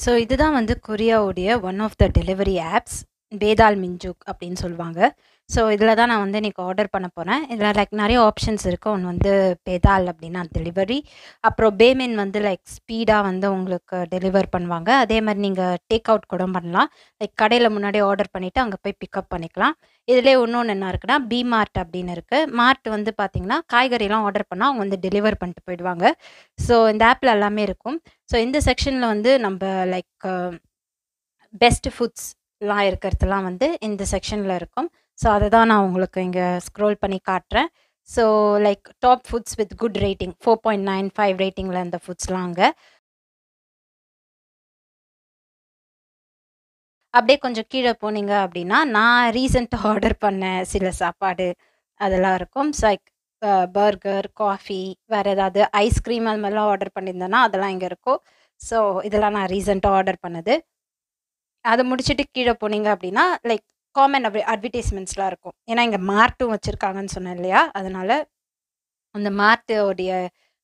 So இதுதான் வந்து கொரியாவுடைய one of the delivery apps. பேதால் மின்ஜூக் அப்படின்னு சொல்லுவாங்க. ஸோ இதில் தான் நான் வந்து இன்றைக்கி ஆர்டர் பண்ண போகிறேன். இதில் லைக் நிறைய ஆப்ஷன்ஸ் இருக்குது. ஒன்று வந்து பேதால் அப்படின்னா டெலிவரி, அப்புறம் பேமென் வந்து லைக் ஸ்பீடாக வந்து உங்களுக்கு டெலிவர் பண்ணுவாங்க. அதே மாதிரி நீங்கள் டேக் அவுட் கூட பண்ணலாம். லைக் கடையில் முன்னாடி ஆர்டர் பண்ணிவிட்டு அங்கே போய் பிக்கப் பண்ணிக்கலாம். இதிலே இன்னொன்று என்ன இருக்குன்னா பி மார்ட் அப்படின்னு இருக்குது. மார்ட் வந்து பார்த்திங்கன்னா காய்கறிலாம் ஆர்டர் பண்ணால் அவங்க வந்து டெலிவர் பண்ணிட்டு போயிடுவாங்க. ஸோ இந்த ஆப்பில் எல்லாமே இருக்கும். ஸோ இந்த செக்ஷனில் வந்து நம்ம லைக் பெஸ்ட் ஃபுட்ஸ்லாம் இருக்கிறதுலாம் வந்து இந்த செக்ஷனில் இருக்கும். ஸோ அதை தான் நான் உங்களுக்கு இங்கே ஸ்க்ரோல் பண்ணி காட்டுறேன். So like top foods with good rating 4.95 ரேட்டிங்கில் இந்த ஃபுட்ஸ்லாம் அங்கே. அப்படியே கொஞ்சம் கீழே போனீங்க அப்படின்னா நான் ரீசெண்டாக ஆர்டர் பண்ண சில சாப்பாடு அதெல்லாம் இருக்கும். ஸோ லைக் பர்கர், காஃபி, வேறு ஏதாவது ஐஸ்கிரீம் அது மாதிரிலாம் ஆர்டர் பண்ணியிருந்தேன்னா அதெல்லாம் இங்கே இருக்கும். ஸோ இதெல்லாம் நான் ரீசெண்டாக ஆர்டர் பண்ணது. அதை முடிச்சுட்டு கீழே போனீங்க அப்படின்னா லைக் காமன் அட்வர்டைஸ்மெண்ட்ஸ்லாம் இருக்கும். ஏன்னா இங்கே மார்ட்டும் வச்சுருக்காங்கன்னு சொன்னேன் இல்லையா, அதனால அந்த மார்ட்டோடைய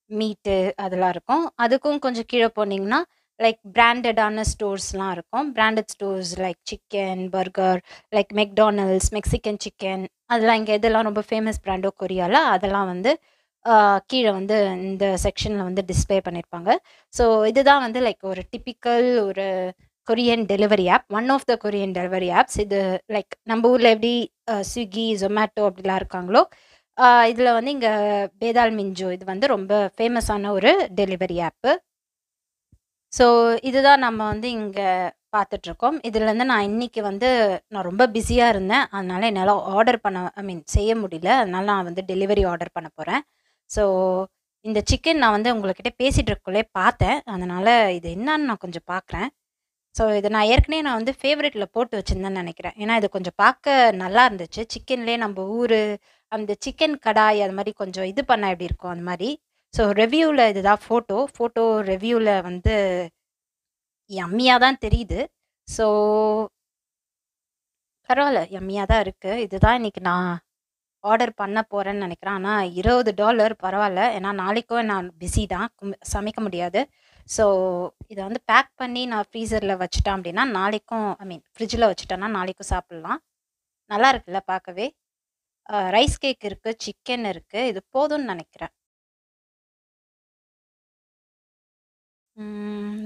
மீட்டு அதெல்லாம் இருக்கும். அதுக்கும் கொஞ்சம் கீழே போனீங்கன்னா லைக் பிராண்டடான ஸ்டோர்ஸ்லாம் இருக்கும். Branded stores like chicken, burger, like McDonald's, Mexican chicken, அதெல்லாம் இங்கே எதெல்லாம் ரொம்ப ஃபேமஸ் பிராண்டோ கொரியாவில் அதெல்லாம் வந்து கீழே வந்து இந்த செக்ஷனில் வந்து டிஸ்பிளே பண்ணியிருப்பாங்க. ஸோ இதுதான் வந்து லைக் ஒரு டிப்பிக்கல் ஒரு Korean delivery app. One of the Korean delivery apps. இது லைக் நம்ம ஊரில் எப்படி ஸ்விக்கி, ஜொமேட்டோ அப்படிலாம் இருக்காங்களோ, இதில் வந்து இங்கே பேதால் மின்ஜோ இது வந்து ரொம்ப ஃபேமஸான ஒரு டெலிவரி ஆப்பு. ஸோ இதுதான் நம்ம வந்து இங்கே பார்த்துட்ருக்கோம். இதுலேருந்து நான் இன்றைக்கி வந்து நான் ரொம்ப பிஸியாக இருந்தேன். அதனால் என்னால் ஆர்டர் பண்ண செய்ய முடியல. அதனால் நான் வந்து டெலிவரி ஆர்டர் பண்ண போகிறேன். ஸோ இந்த சிக்கன் நான் வந்து உங்கள்கிட்ட பேசிகிட்டு இருக்கக்குள்ளே பார்த்தேன். அதனால் இது என்னான்னு நான் கொஞ்சம் பார்க்குறேன். ஸோ இத நான் ஏற்கனவே நான் வந்து ஃபேவரெட்ல போட்டு வச்சிருந்தேன்னு நெனைக்கிறேன். ஏன்னா இது கொஞ்சம் பார்க்க நல்லா இருந்துச்சு. சிக்கன்லேயே நம்ம ஊரு அந்த சிக்கன் கடாய் அது மாரி கொஞ்சம் இது பண்ணா எப்படி இருக்கும் அந்த மாரி. ஸோ ரிவ்யூல இதுதான் ஃபோட்டோ ரிவ்யூல வந்து யம்மியா தான் தெரியுது. ஸோ பரவால்ல யம்மியா தான் இருக்கு. இதுதான் இன்னைக்கு நான் ஆர்டர் பண்ண போறேன்னு நெனைக்கிறேன். ஆனா $20 பரவால்ல. ஏன்னா நாளைக்கும் நான் பிஸி தான். சமைக்க முடியாது. ஸோ இத வந்து பேக் பண்ணி நான் ஃப்ரீசர்ல வச்சுட்டேன் அப்படின்னா, நாளைக்கும் ஃப்ரிட்ஜ்ல வச்சுட்டேன்னா நாளைக்கும் சாப்பிடலாம். நல்லா இருக்குல்ல பார்க்கவே. ரைஸ் கேக் இருக்கு, சிக்கன் இருக்கு. இது போதும்னு நெனைக்கிறேன்.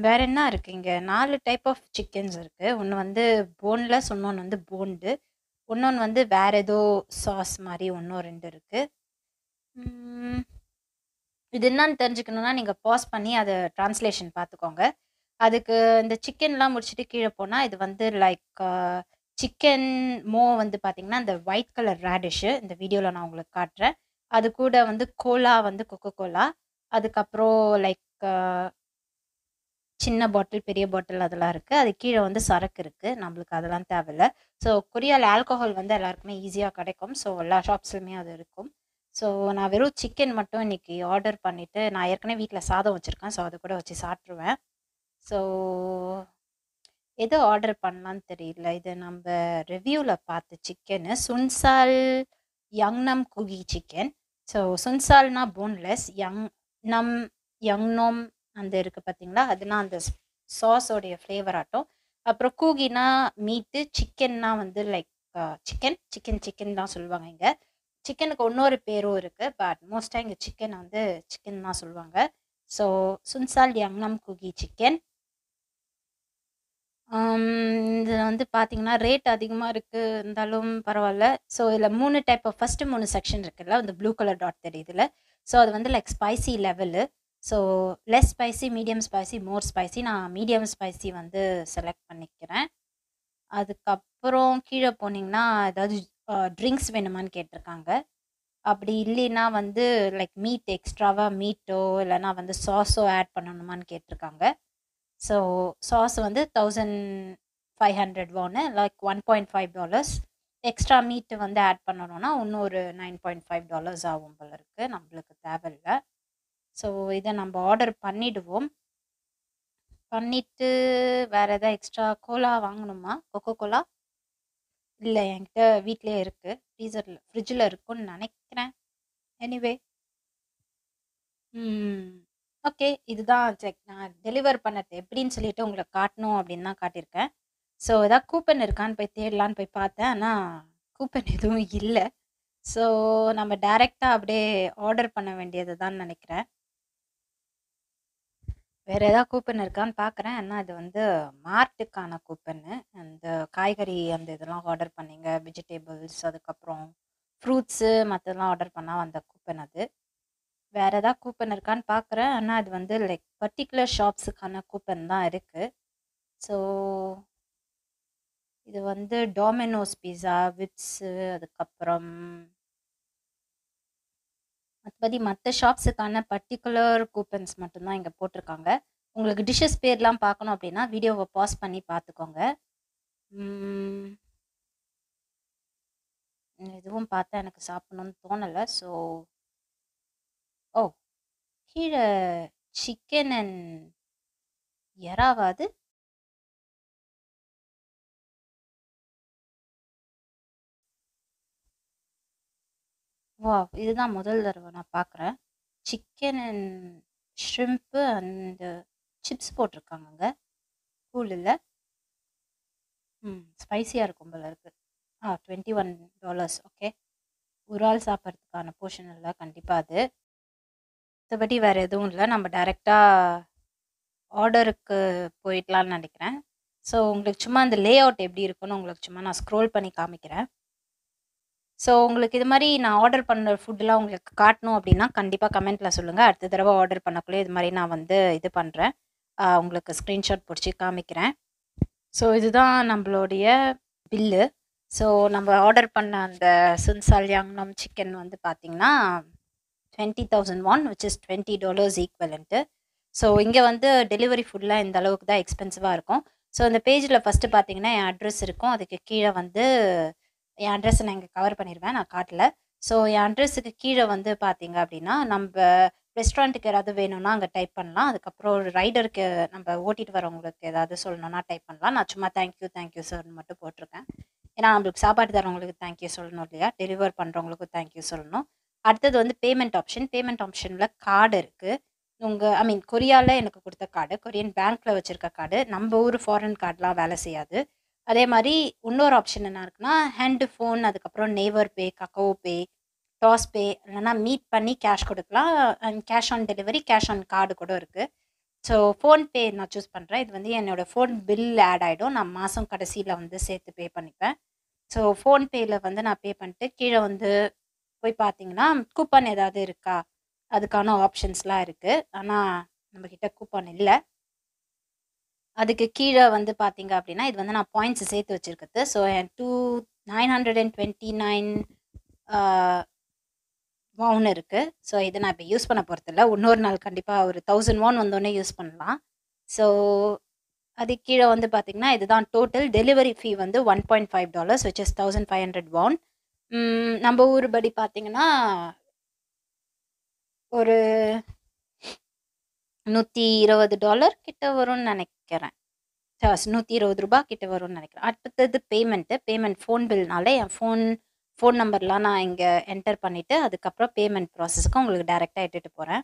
வேற என்ன இருக்கு இங்க? 4 டைப் ஆஃப் சிக்கன்ஸ் இருக்கு. ஒண்ணு வந்து போன்லெஸ், இன்னொன்னு வந்து போன்டு. இன்னொன்னு வந்து வேற ஏதோ சாஸ் மாரி இன்னும் 2 இருக்கு. ம். இது என்னான்னு தெரிஞ்சுக்கணும்னா, நீங்க பாஸ் பண்ணி அத ட்ரான்ஸ்லேஷன் பார்த்துக்கோங்க. அதுக்கு இந்த சிக்கன்லாம் முடிச்சுட்டு கீழ போனா, இது வந்து லைக் சிக்கன் வந்து பார்த்தீங்கன்னா, இந்த ஒயிட் கலர் ராடிஷு இந்த வீடியோல நான் உங்களுக்கு காட்டுறேன். அது கூட வந்து கோலா வந்து கொக்கோ கோலா. அதுக்கப்புறம் லைக் அ சின்ன பாட்டில், பெரிய பாட்டில் அதெல்லாம் இருக்கு. அது கீழ வந்து சரக்கு இருக்கு. நம்மளுக்கு அதெல்லாம் தேவையில்ல. ஸோ கொரியால ஆல்கோஹால் வந்து எல்லாருக்குமே ஈஸியா கிடைக்கும். ஸோ எல்லா ஷாப்ஸ்லயுமே அது இருக்கும். ஸோ நான் வெறும் சிக்கன் மட்டும் இன்னைக்கு ஆர்டர் பண்ணிட்டு, நான் ஏற்கனவே வீட்ல சாதம் வச்சிருக்கேன். ஸோ அது கூட வச்சு சாப்ட்டுருவேன். ஸோ எது ஆர்டர் பண்ணலான்னு தெரியல. இது நம்ப ரிவ்யூல பார்த்த சிக்கனு. சுன்சால் யங்னம் குகி சிக்கன். ஸோ சுன்சால்னா போன்லெஸ். நம் யங்னோம் அந்த இருக்கு பார்த்தீங்களா? அதுனா அந்த சாஸோடைய ஃப்ளேவர் ஆட்டும். அப்புறம் கூகினா மீட்டு, சிக்கன்னா வந்து லைக் சிக்கன் தான் சொல்லுவாங்க இங்க. சிக்கனுக்கு இன்னொரு பேரும் இருக்கு. பட் மோஸ்ட்டா இங்க சிக்கன் வந்து சிக்கன் தான் சொல்லுவாங்க. ஸோ சுன்சால் யங்னம் குகி சிக்கன். இது வந்து பார்த்தீங்கன்னா, ரேட் அதிகமா இருக்கு இருந்தாலும் பரவால்ல. ஸோ இதில 3 டைப் ஆஃப் ஃபர்ஸ்ட்டு 3 செக்ஷன் இருக்குல்ல. அந்த ப்ளூ கலர் டாட் தெரியுதுல்ல. ஸோ அது வந்து like spicy level. So less spicy, medium spicy, more spicy. நான் மீடியம் ஸ்பைசி வந்து செலக்ட் பண்ணிக்கிறேன். அதுக்கப்புறம் கீழ போனீங்கன்னா, ஏதாவது ட்ரிங்க்ஸ் வேணுமான்னு கேட்டிருக்காங்க. அப்படி இல்லைன்னா வந்து லைக் மீட் எக்ஸ்ட்ராவா மீட்டோ, இல்லன்னா வந்து சாஸோ ஆட் பண்ணணுமான்னு கேட்டிருக்காங்க. ஸோ சாஸ் வந்து 1500 வான்னு லைக் $1.5. எக்ஸ்ட்ரா மீட் வந்து ஆட் பண்ணணும்னா, இன்னும் ஒரு $9.5 ஆகும் போல இருக்கு. நம்மளுக்கு தேவையில்ல. ஸோ இத நம்ம ஆர்டர் பண்ணிடுவோம். பண்ணிட்டு வேற ஏதாவது எக்ஸ்ட்ரா கோலா வாங்கணுமா? Coca Cola? இல்ல என்கிட்ட வீட்லயே இருக்கு. ஃப்ரிட்ஜ்ல இருக்கும்னு நெனைக்கிறேன். எனிவே. ம். ஓகே. இதுதான் செக் நான் டெலிவர் பண்ணது எப்படின்னு சொல்லிட்டு உங்களுக்கு காட்டணும் அப்படின்னு தான் காட்டியிருக்கேன். ஸோ ஏதாவது கூப்பன் இருக்கான்னு போய் தேடலான்னு போய் பார்த்தேன். ஆனா கூப்பன் எதுவும் இல்ல. ஸோ நம்ம டைரக்ட்டா அப்படியே ஆர்டர் பண்ண வேண்டியது தான்னு நெனைக்கிறேன். வேற ஏதாவது கூப்பன் இருக்கான்னு பார்க்குறேன். ஆனா இது வந்து மார்ட்டுக்கான கூப்பனு. அந்த காய்கறி அந்த இதெல்லாம் ஆர்டர் பண்ணீங்க, வெஜிடபிள்ஸ் அதுக்கப்புறம் ஃப்ரூட்ஸு மத்ததெல்லாம் ஆர்டர் பண்ணா வந்த கூப்பன் அது. வேற ஏதாவது கூப்பன் இருக்கான்னு பார்க்குறேன். ஆனா அது வந்து லைக் பர்ட்டிகுலர் ஷாப்ஸுக்கான கூப்பன் தான் இருக்கு. ஸோ இது வந்து டோமினோஸ் பீஸா, விப்ஸு அதுக்கப்புறம் மத்தபடி மத்த ஷாப்ஸுக்கான பர்ட்டிகுலர் கூப்பன்ஸ் மட்டும் தான் இங்க போட்டிருக்காங்க. உங்களுக்கு டிஷ்ஷஸ் பேர்லாம் பார்க்கணும் அப்படின்னா, வீடியோவ பாஸ் பண்ணி பார்த்துக்கோங்க. ம். எதுவும் பார்த்தா எனக்கு சாப்பிடணும்னு தோணல. ஸோ ஓ! கீழ சிக்கன் அண்ட் எறாவா அது? வாவ்! இதுதான் முதல் தடவ நான் பார்க்குறேன். Chicken and shrimp and chips போட்டிருக்காங்கங்க. கூல் இல்ல. ஸ்பைசியா இருக்கும் போல இருக்கு. $21 ஓகே. ஒரு ஆள் சாப்பிட்றதுக்கான போர்ஷன் இல்ல கண்டிப்பா அது. மத்தபடி வேற எதுவும் இல்ல. நம்ம டைரக்ட்டா ஆர்டருக்கு போயிடலாம்னு நெனைக்கிறேன். ஸோ உங்களுக்கு சும்மா அந்த லே அவுட் எப்படி இருக்குன்னு உங்களுக்கு சும்மா நான் ஸ்க்ரோல் பண்ணி காமிக்கிறேன். ஸோ உங்களுக்கு இது மாரி நான் ஆர்டர் பண்ண ஃபுட்லாம் உங்களுக்கு காட்டணும் அப்படின்னா, கண்டிப்பா கமெண்ட்ல சொல்லுங்க. அடுத்த தடவ ஆர்டர் பண்ணக்குள்ள இது மாரி நான் வந்து இது பண்றேன். உங்களுக்கு ஸ்க்ரீன்ஷாட் புடிச்சு காமிக்கிறேன். ஸோ இதுதான் நம்பளுடைய பில்லு. ஸோ நம்ம ஆர்டர் பண்ண அந்த சுன்சால் யாங்னம் சிக்கன் வந்து பார்த்தீங்கன்னா, 20,000 வான் விச் இஸ் $20 ஈக்வலன்ட்டு. ஸோ இங்க வந்து டெலிவரி ஃபுட்லாம் இந்த அளவுக்கு தான் எக்ஸ்பென்சிவா இருக்கும். ஸோ இந்த பேஜ்ல ஃபர்ஸ்ட்டு பார்த்தீங்கன்னா, என் அட்ரஸ் இருக்கும். அதுக்கு கீழ வந்து என் அட்ரஸ நான் இங்க கவர் பண்ணிருவேன். நான் காட்டல. ஸோ என் அட்ரஸுக்கு கீழ வந்து பார்த்தீங்க அப்படின்னா, நம்ப ரெஸ்டாரண்ட்டுக்கு யாராவது வேணும்னா அங்க டைப் பண்ணலாம். அதுக்கப்புறம் ஒரு ரைடருக்கு நம்ப ஓட்டிட்டு வரவங்களுக்கு ஏதாவது சொல்லணும்னா டைப் பண்ணலாம். நான் சும்மா தேங்க் யூ சார்ன்னு மட்டும் போட்டிருக்கேன். ஏன்னா நம்மளுக்கு சாப்பாடு தரவங்களுக்கு தேங்க் யூ சொல்லணும் இல்லையா? டெலிவர் பண்றவங்களுக்கும் தேங்க் யூ சொல்லணும். அடுத்தது வந்து பேமெண்ட் ஆப்ஷன். பேமெண்ட் ஆப்ஷன்ல கார்டு இருக்கு. ஐ மீன் கொரியால எனக்கு குடுத்த கார்டு. கொரியன் பேங்க்ல வச்சிருக்க கார்டு. நம்ப ஊர் ஃபாரின் கார்ட்லாம் வேலை செய்யாது. அதே மாரி இன்னொரு ஆப்ஷன் என்ன இருக்குன்னா, ஹேண்ட் ஃபோன் அதுக்கப்புறம் நேவர் பே, ககாவோ பே, டாஸ் பே இல்லைனா மீட் பண்ணி கேஷ் குடுக்கலாம். And cash on delivery, cash on card கூட இருக்கு. ஸோ ஃபோன்பே நான் சூஸ் பண்றேன். இது வந்து என்னோட ஃபோன் பில் ஆட் ஆயிடும். நான் மாசம் கடைசியில வந்து சேர்த்து பே பண்ணிப்பேன். ஸோ ஃபோன்பேல வந்து நான் பே பண்ணிட்டு, கீழ வந்து போய் பார்த்தீங்கன்னா, கூப்பன் ஏதாவது இருக்கா? அதுக்கான ஆப்ஷன்ஸ்லாம் இருக்கு. ஆனா நம்மகிட்ட கூப்பன் இல்ல. அதுக்கு கீழ வந்து பார்த்தீங்க அப்படின்னா, இது வந்து நான் பாயிண்ட்ஸ் சேர்த்து வச்சிருக்கிறது. ஸோ என் 929 ஆ வவுன் இருக்கு. ஸோ இத நான் இப்ப யூஸ் பண்ண போறதில்ல. இன்னொரு நாள் கண்டிப்பா ஒரு 1000 வான் வந்தோனே யூஸ் பண்ணலாம். ஸோ அதுக்கு கீழ வந்து பார்த்தீங்கன்னா, இதுதான் டோட்டல் டெலிவரி ஃபீ வந்து $1.5 விச் இஸ் 1500 வான். நம்ப ஊர் படி பார்த்தீங்கன்னா, ஒரு $120 கிட்ட வரும்னு நெனைக்கிறேன். ₹120 கிட்ட வரும்னு நெனைக்கிறேன். அடுத்தது பேமெண்ட்டு. பேமெண்ட் ஃபோன் பில்னால என் ஃபோன் நம்பர்லாம் நான் இங்க என்டர் பண்ணிட்டு, அதுக்கப்புறம் பேமெண்ட் ப்ராசஸ்க்கு உங்களுக்கு டைரக்ட்டா இட்டுட்டு போறேன்.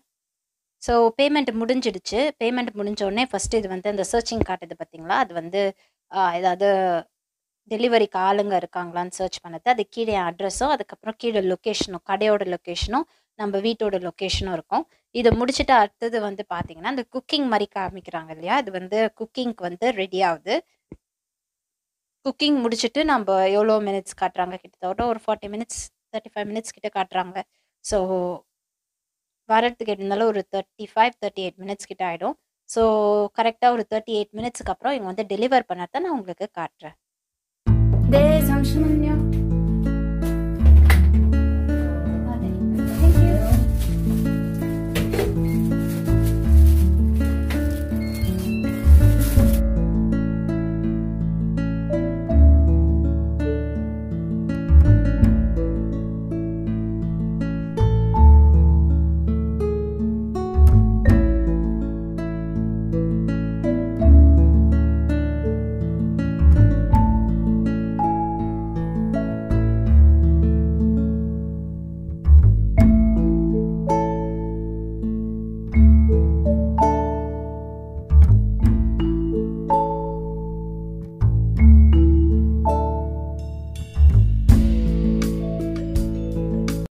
ஸோ பேமெண்ட் முடிஞ்சிடுச்சு. பேமெண்ட் முடிஞ்ச உடனே ஃபர்ஸ்ட்டு இது வந்து அந்த சர்ச்சிங் காட்டுது பார்த்தீங்களா? அது வந்து ஏதாவது டெலிவரிக்கு ஆளுங்க இருக்காங்களான்னு சர்ச் பண்ணது. அது கீழ என் அட்ரஸும், அதுக்கப்புறம் கீழ லொகேஷனும், கடையோட லொகேஷனும், நம்ப வீட்டோட லொகேஷனும் இருக்கும். இத முடிச்சுட்டு அடுத்தது வந்து பார்த்தீங்கன்னா, இந்த குக்கிங் மாரி காமிக்கிறாங்க இல்லையா? அது வந்து குக்கிங்க்கு வந்து ரெடி ஆவுது. குக்கிங் முடிச்சுட்டு நம்ப எவ்வளோ மினிட்ஸ் காட்டுறாங்க? கிட்டத்தட்ட ஒரு 40 மினிட்ஸ், 35 மினிட்ஸ் கிட்ட காட்டுறாங்க. ஸோ வரதுக்கு எப்படி இருந்தாலும் ஒரு 35, 38 மினிட்ஸ் கிட்ட ஆயிடும். ஸோ கரெக்ட்டா ஒரு 38 மினிட்ஸ்க்கு அப்புறம் இவங்க வந்து டெலிவர் பண்ணத நான் உங்களுக்கு காட்டுறேன். 네, 잠시만요.